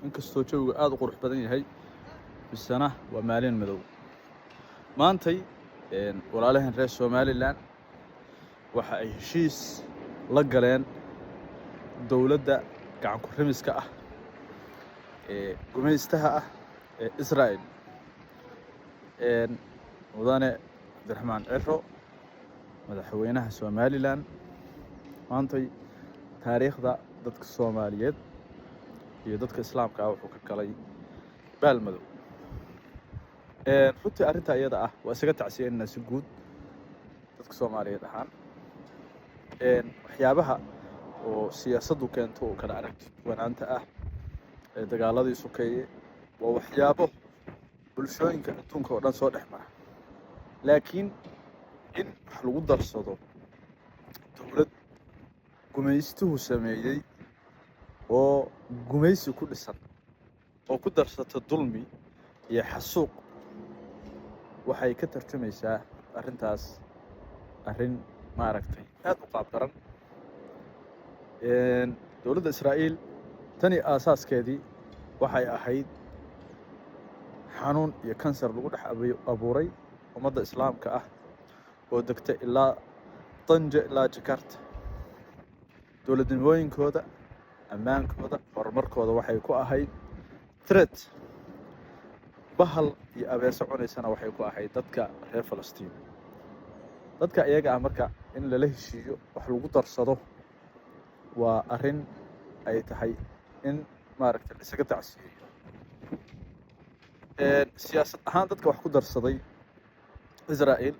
inkastoo jawigu aad u qurux badan yahay bisana waa maalin madow maantay walaalahan reer Somaliland waxa ay heshiis la galeen dawladda gacan ku rimiska ah gumeystaha ah Israel mudane Abdiraxmaan Ciro madaxweynaha Somaliland maantay taariikhda dadka Soomaaliyeed iyo dadka Islaamka ah wuxuu ka galay baalmadow runtii arrinta iyada ah waa isaga tacsiyeynaa si guud dadka Soomaaliyeed ahaan waxyaabaha oo siyaasaddu keento oo kala aragti wanaanta ah dagaaladii sokeeye waa waxyaabo bulshooyinka adduunka oo dhan soo dhex mara laakiin in wax lagu darsado dawlad gumeystuhu sameeyey oo gumeysi ku dhisan oo ku darsata dulmi iyo xasuuq waxay ka tarjumaysaa arrintaas arrin maaragtay aad u qaab daran dawladda Israa'iil tani aasaaskeedii waxay ahayd xanuun iyo kansar lagu dhex abuuray ummadda Islaamka ah oo degta ilaa Tanja ilaa Jakarta dawladnimooyinkooda ammaankooda horumarkooda waxay ku ahayd threat bahal iyo abeeso cunaysana waxay ku ahayd dadka reer Falastiin dadka iyaga ah marka in lala heshiiyo wax lagu darsado waa arrin ay tahay in maaragtay isaga tacsiyeeyo siyaasad ahaan dadka wax ku darsaday Israa'iil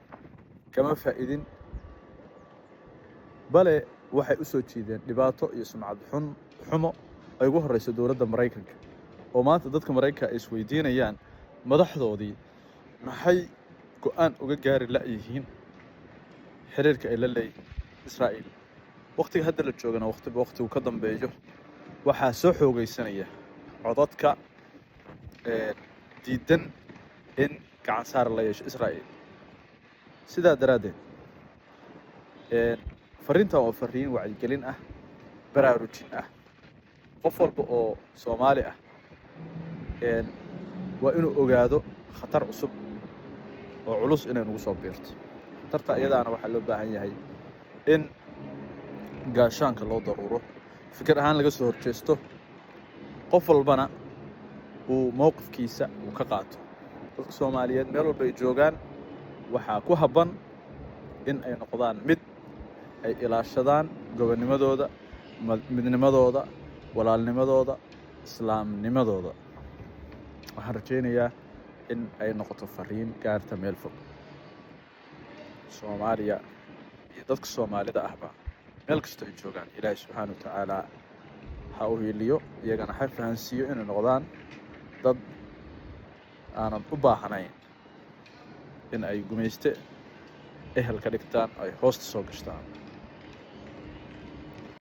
kama faa'iidin bale waxay u soo jeedeen dhibaato iyo sumcad xumo ay ugu horeyso dawladda Mareykanka oo maanta dadka Mareykanka ay isweydiinayaan madaxdoodii maxay go'aan uga gaari la'yihiin xiriirka ay la leeyihiin Israa'iil waqtiga hadda la joogana waqtigu ka dambeeyo waxaa soo xoogaysanaya codadka diidan in gacan saar la yeesho Israa'iil sidaa daraaddeed fariintan waa fariin wacyigelin ah baraarujin ah qof walba oo Soomaali ah waa inuu ogaado khatar cusub oo culus inay nagu soo biirto khatarta iyadaana waxaa loo baahan yahay in gaashaanka loo daruuro fikir ahaan laga soo horjeesto qof walbana uu mowqifkiisa uu ka qaato dadka Soomaaliyeed meel walba ay joogaan waxaa ku habban in ay noqdaan mid ay ilaashadaan gobonimadooda midnimadooda walaalnimadooda islaamnimadooda waxaan rajaynayaa in ay noqoto fariin gaarta meel fog Soomaaliya iyo dadka Soomaalida ahba meel kasta ay joogaan Ilaahay subxaanahu wa tacaala ha u hiiliyo iyagana ha fahansiiyo inay noqdaan dad aanan u baahanayn in ay gumeyste ehel ka dhigtaan ay hoosta soo gashtaan